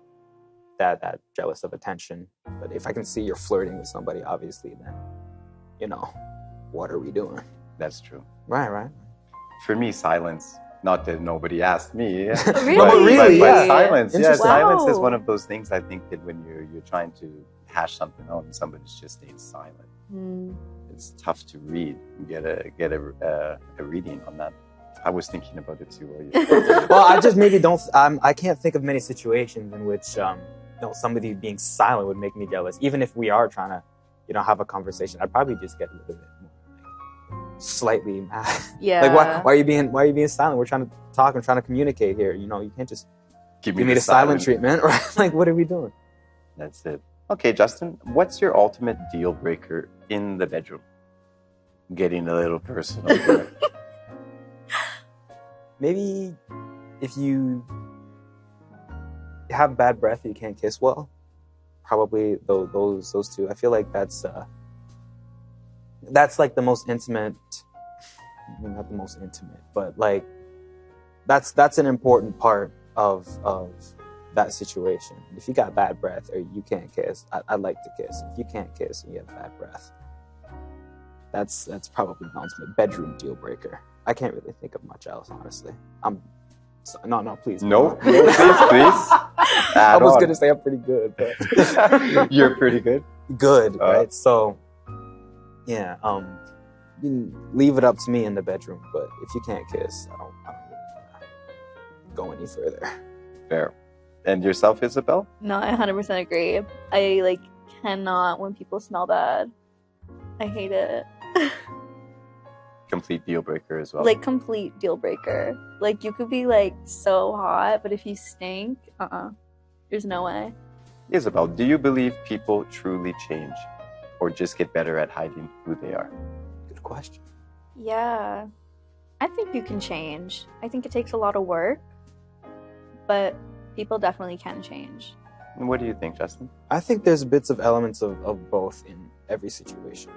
that jealous of attention. But if I can see you're flirting with somebody, obviously, then what are we doing? That's true. Right. For me, silence. Not that nobody asked me. Really? But silence. Yeah, Interesting. silence is Wow. one of those things. I think that when you're trying to hash something out and somebody's just staying silent, it's tough to read. Get a reading on that. I was thinking about it too. Well, I just maybe don't. I can't think of many situations in which somebody being silent would make me jealous. Even if we are trying to, have a conversation, I'd probably just get a little bit more slightly mad. Yeah. Like, why are you being silent? We're trying to talk. I'm trying to communicate here. You can't just give me the silent treatment, right? Like, what are we doing? That's it. Okay, Justin, what's your ultimate deal breaker in the bedroom? Getting a little personal here. Maybe if you have bad breath, you can't kiss well. Probably those two. I feel like that's like the most intimate. Not the most intimate, but like that's an important part of that situation. If you got bad breath or you can't kiss, I'd like to kiss. If you can't kiss and you have bad breath, that's probably the ultimate bedroom deal breaker. I can't really think of much else, honestly. No, please. No, please. I was gonna say I'm pretty good, but you're pretty good. Good, right? So, yeah. You can leave it up to me in the bedroom, but if you can't kiss, I don't really go any further. Fair. And yourself, Isabel? No, I 100% agree. I cannot when people smell bad. I hate it. Complete deal breaker as well. Complete deal breaker. You could be so hot, but if you stink, there's no way. Isabel, do you believe people truly change or just get better at hiding who they are? Good question. Yeah. I think you can change. I think it takes a lot of work, but people definitely can change. And what do you think, Justin? I think there's bits of elements of both in every situation.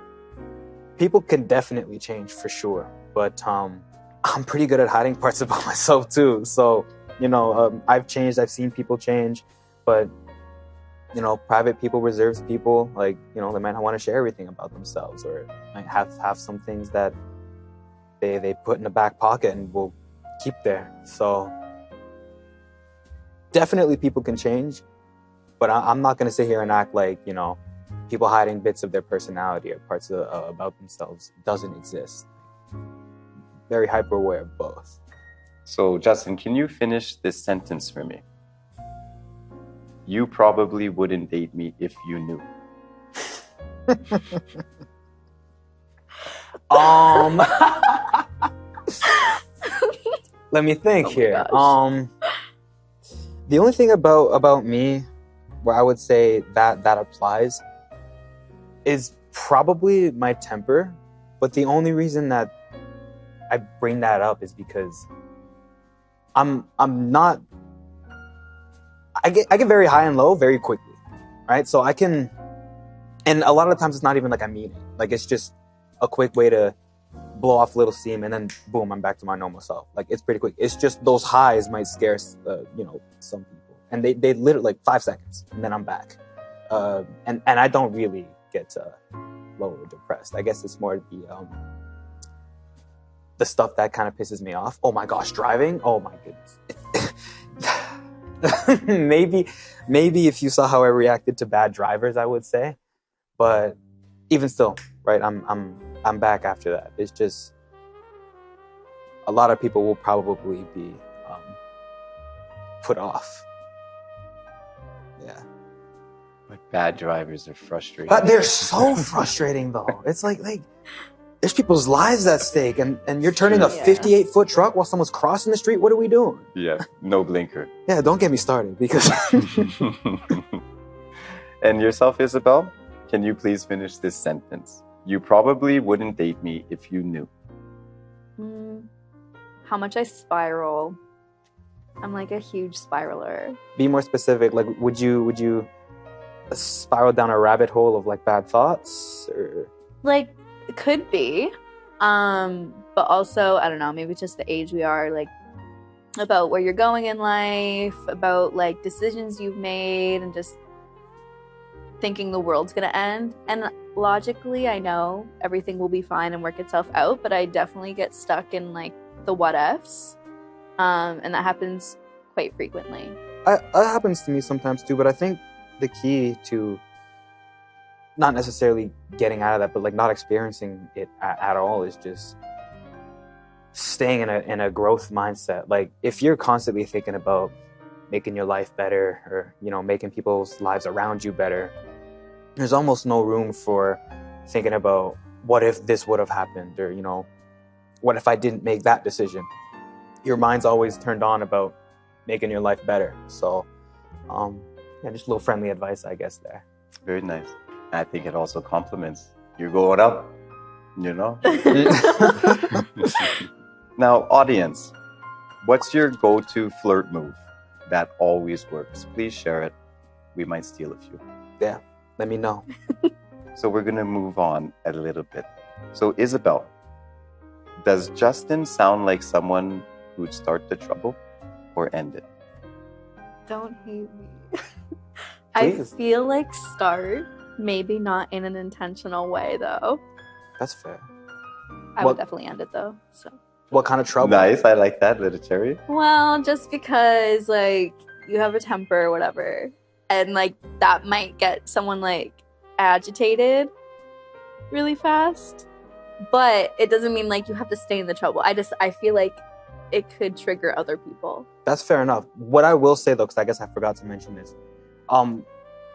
People can definitely change for sure, but I'm pretty good at hiding parts about myself too. So, I've changed, I've seen people change, but, private people, reserved people, they might not want to share everything about themselves, or might have some things that they put in the back pocket and will keep there. So definitely people can change, but I'm not going to sit here and act like, people hiding bits of their personality or parts about themselves doesn't exist. Very hyper aware of both. So, Justin, can you finish this sentence for me? You probably wouldn't date me if you knew. Let me think here. Gosh. The only thing about me where I would say that applies is probably my temper. But the only reason that I bring that up is because I'm not. I get very high and low very quickly, right? So I can, and a lot of times it's not even like I mean it. It's just a quick way to blow off a little steam, and then boom, I'm back to my normal self. It's pretty quick. It's just those highs might scare some people, and they literally 5 seconds, and then I'm back. And I don't really get low or depressed. I guess it's more the stuff that kind of pisses me off. Oh my gosh, driving! Oh my goodness. maybe if you saw how I reacted to bad drivers, I would say, but even still, right? I'm back after that. It's just a lot of people will probably be put off. Yeah. But bad drivers are frustrating. But they're so frustrating though. It's like there's people's lives at stake, and you're turning a 58-foot truck while someone's crossing the street. What are we doing? Yeah, no blinker. Yeah, don't get me started because. And yourself, Isabel, can you please finish this sentence? You probably wouldn't date me if you knew. How much I spiral, I'm like a huge spiraler. Be more specific. Like, would you spiral down a rabbit hole of like bad thoughts, or Like, it could be. But also, I don't know, maybe just the age we are, like, about where you're going in life, about like decisions you've made, and just thinking the world's gonna end. And logically, I know everything will be fine and work itself out, but I definitely get stuck in like the what ifs. And that happens quite frequently. that happens to me sometimes too. But I think the key to not necessarily getting out of that, but like not experiencing it at all, is just staying in a growth mindset. Like, if you're constantly thinking about making your life better, or, you know, making people's lives around you better, there's almost no room for thinking about what if this would have happened, or, you know, what if I didn't make that decision. Your mind's always turned on about making your life better. So yeah, just a little friendly advice, I guess, there. Very nice. I think it also complements you're going up, you know. Now, audience, what's your go-to flirt move that always works? Please share it. We might steal a few. Yeah, let me know. So we're going to move on a little bit. So, Isabel, does Justin sound like someone who'd start the trouble or end it? Don't hate me. I Please. feel like start, maybe not in an intentional way though. That's fair. I What- would definitely end it though. So, What kind of trouble? Nice. I like that, literary. well, just because like you have a temper or whatever, and like that might get someone like agitated really fast, but it doesn't mean like you have to stay in the trouble. I feel like it could trigger other people. That's fair enough. What I will say though, because I guess I forgot to mention this,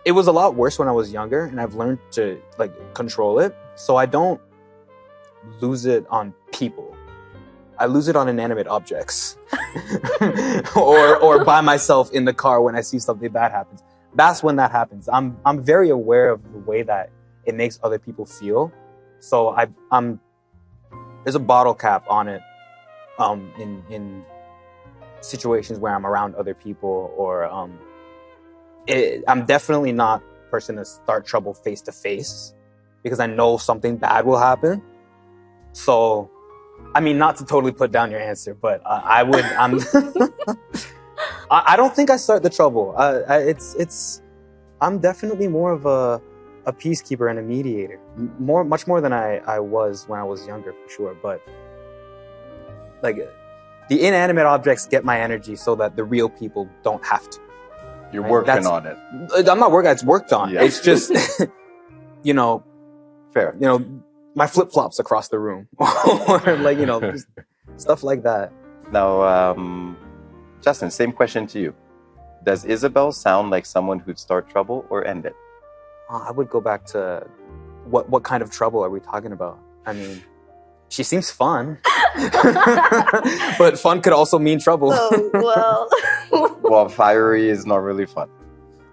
it was a lot worse when I was younger, and I've learned to like control it, so I don't lose it on people. I lose it on inanimate objects, or by myself in the car when I see something bad happens. That's when that happens. I'm very aware of the way that it makes other people feel, so I'm there's a bottle cap on it. In situations where I'm around other people, or I'm definitely not a person to start trouble face to face, because I know something bad will happen. So, I mean, not to totally put down your answer, but I would. I don't think I start the trouble. I'm definitely more of a peacekeeper and a mediator, much more than I was when I was younger, for sure. But like, the inanimate objects get my energy so that the real people don't have to. You're Right, working that's- on it. I'm not working. It's worked on. Yeah. It's just, you know, Fair. my flip flops across the room, or like, just stuff like that. Now, Justin, same question to you. Does Isabel sound like someone who'd start trouble or end it? I would go back to what kind of trouble are we talking about? I mean, she seems fun, but fun could also mean trouble. Oh, well. Well, fiery is not really fun.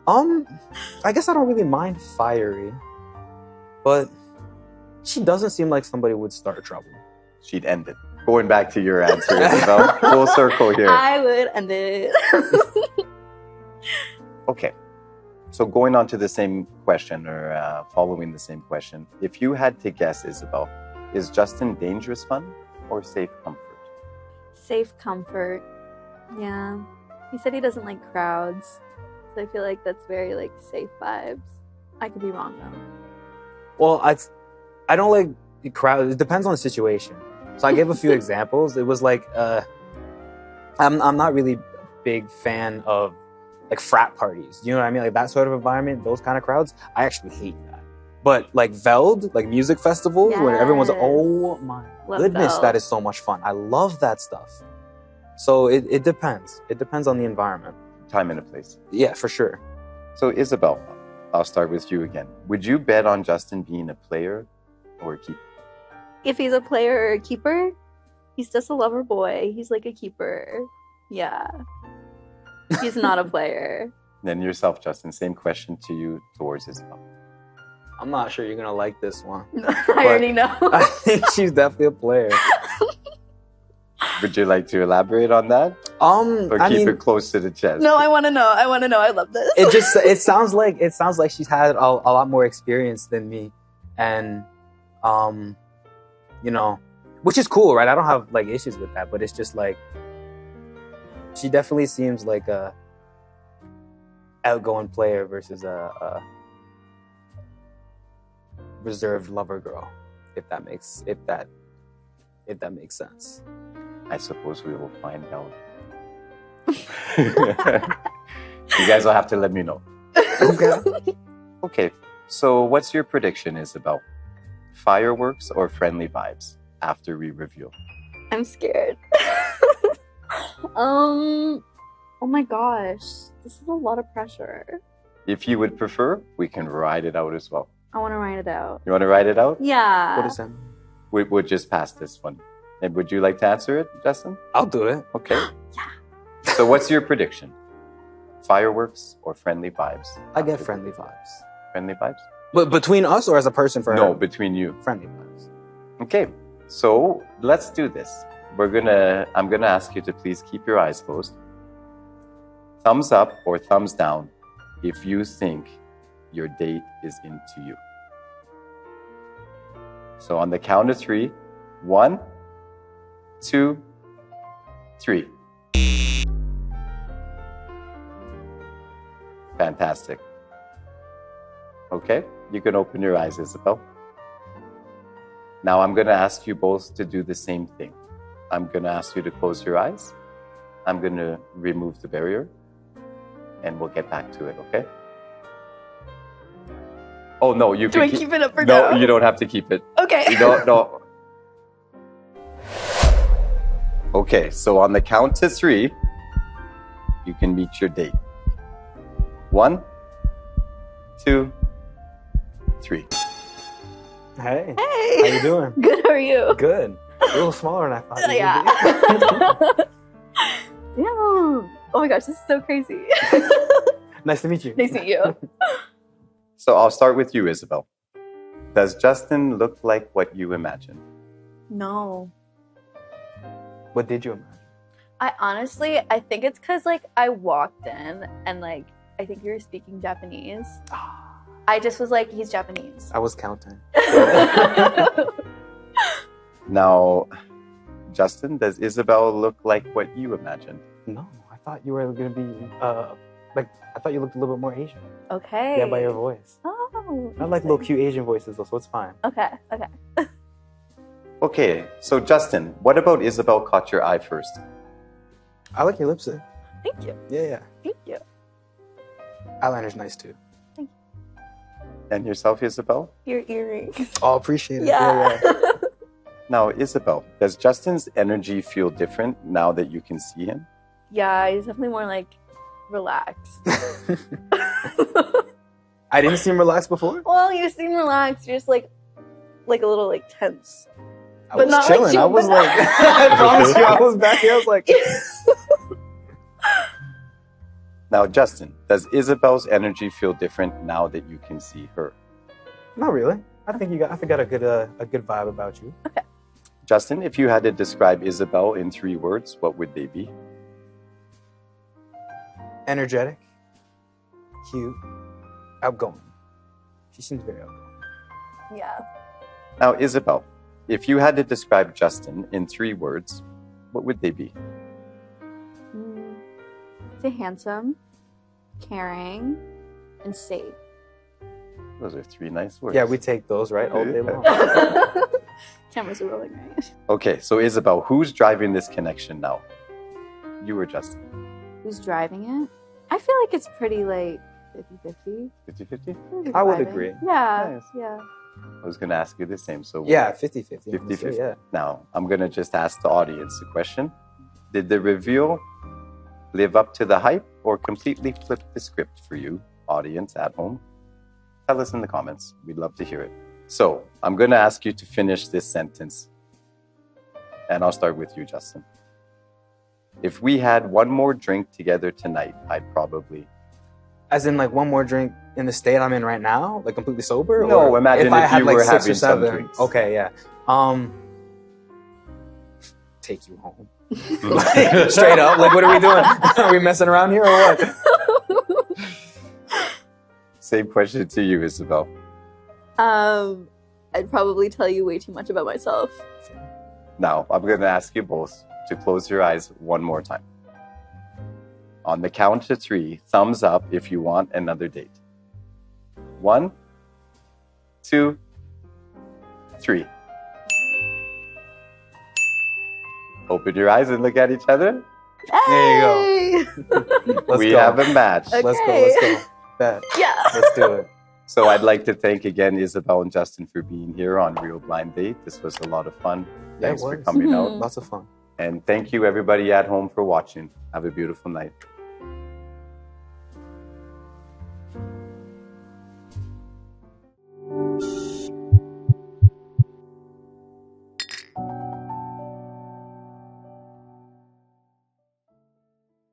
I guess I don't really mind fiery, but she doesn't seem like somebody would start trouble. She'd end it. Going back to your answer, Isabel. Full circle here. I would end it. Okay. So going on to the same question, or following the same question, if you had to guess, Isabel, is Justin dangerous fun or safe comfort? Safe comfort. Yeah. He said he doesn't like crowds. So I feel like that's very like safe vibes. I could be wrong though. Well, I don't like the crowd. It depends on the situation. So I gave a few examples. It was like, I'm not really a big fan of like frat parties. You know what I mean? Like that sort of environment, those kind of crowds. I actually hate that. But like Veld, like music festivals, where everyone's like, Yes. oh my Love goodness, Veld. that is so much fun. I love that stuff. So it depends. It depends on the environment. Time and a place. Yeah, for sure. So Isabel, I'll start with you again. Would you bet on Justin being a player or a keeper? If he's a player or a keeper, he's just a lover boy. He's like a keeper. Yeah. He's not a player. Then yourself, Justin, same question to you towards Isabel. I'm not sure you're gonna like this one. I already know. I think she's definitely a player. Would you like to elaborate on that? Or I keep mean, it close to the chest? No, I want to know. I want to know. I love this. it sounds like she's had a lot more experience than me, and you know, which is cool, right? I don't have like issues with that, but it's just like she definitely seems like a outgoing player versus a reserved lover girl, if that makes sense. I suppose we will find out. You guys will have to let me know. Okay, so what's your prediction, Isabel? Fireworks or friendly vibes after we reveal? I'm scared. Oh my gosh, this is a lot of pressure. If you would prefer, we can ride it out as well. I want to write it out. You want to write it out? Yeah. What is that? We'll just pass this one. And would you like to answer it, Justin? I'll do it. Okay. Yeah. So what's your prediction? Fireworks or friendly vibes? I get friendly vibes. Friendly vibes? But between us or as a person for her? No, between you. Friendly vibes. Okay, so let's do this. I'm gonna ask you to please keep your eyes closed. Thumbs up or thumbs down if you think your date is into you. So on the count of 3, 1, 2, 3. Fantastic. Okay, you can open your eyes, Isabel. Now I'm going to ask you both to do the same thing. I'm going to ask you to close your eyes. I'm going to remove the barrier, and we'll get back to it, okay? Oh, no, you Do can I keep it up or No, no? you don't have to keep it. Okay. No. Okay, so on the count to 3, you can meet your date. 1, 2, 3. Hey. Hey. How you doing? Good. How are you? Good. You're a little smaller than I thought. You Yeah. would be. Damn. Oh my gosh, this is so crazy. Nice to meet you. Nice to meet you. So I'll start with you, Isabel. Does Justin look like what you imagined? No. What did you imagine? I think it's because like I walked in and like I think you were speaking Japanese. I just was like, he's Japanese. I was counting. Now, Justin, does Isabel look like what you imagined? No, I thought you were gonna be I thought you looked a little bit more Asian. Okay. Yeah, by your voice. Oh. I like little cute Asian voices though, so it's fine. Okay. Okay, so Justin, what about Isabel caught your eye first? I like your lipstick. Thank you. Yeah. Thank you. Eyeliner's nice too. And yourself, Isabel? Your earrings. Oh, appreciate it. Yeah. Now, Isabel, does Justin's energy feel different now that you can see him? Yeah, he's definitely more like relaxed. I didn't seem relaxed before. Well, you seem relaxed. You're just like a little like tense. I But was not like chilling. you, I was but- like, I promise you, I was back here. I was like, Now, Justin, does Isabel's energy feel different now that you can see her? not really. I think you got a good vibe about you. Justin, if you had to describe Isabel in 3 words, what would they be? Energetic, cute, outgoing. She seems very outgoing. Yeah. Now, Isabel, if you had to describe Justin in 3 words, what would they be? Say handsome, caring, and safe. Those are 3 nice words. Yeah, we take those right all day long. Cameras are rolling, right? Okay, so Isabel, who's driving this connection now? You or Justin? Who's driving it? I feel like it's pretty like 50-50. 50-50? I would Vibing. agree. Yeah. Nice. Yeah. I was going to ask you the same. So Yeah, 50-50. 50-50. Yeah. Now, I'm going to just ask the audience a question. Did the reveal live up to the hype or completely flip the script for you, audience at home? Tell us in the comments. We'd love to hear it. So, I'm going to ask you to finish this sentence. And I'll start with you, Justin. If we had one more drink together tonight, I'd probably... As in, like, one more drink in the state I'm in right now, like completely sober. No, or imagine I if had you like were 6 or having some 7. drinks. Okay, yeah. Take you home. Straight up, like, what are we doing? Are we messing around here or what? Same question to you, Isabel. I'd probably tell you way too much about myself. Now, I'm going to ask you both to close your eyes one more time. On the count of 3, thumbs up if you want another date. 1, 2, 3. Open your eyes and look at each other. There you go. We have a match. Okay. Let's go. Bet. Yeah. Let's do it. So I'd like to thank again Isabel and Justin for being here on Real Blind Date. This was a lot of fun. Yeah, Thanks it for was. coming out. Mhm. Lots of fun. And thank you everybody at home for watching. Have a beautiful night.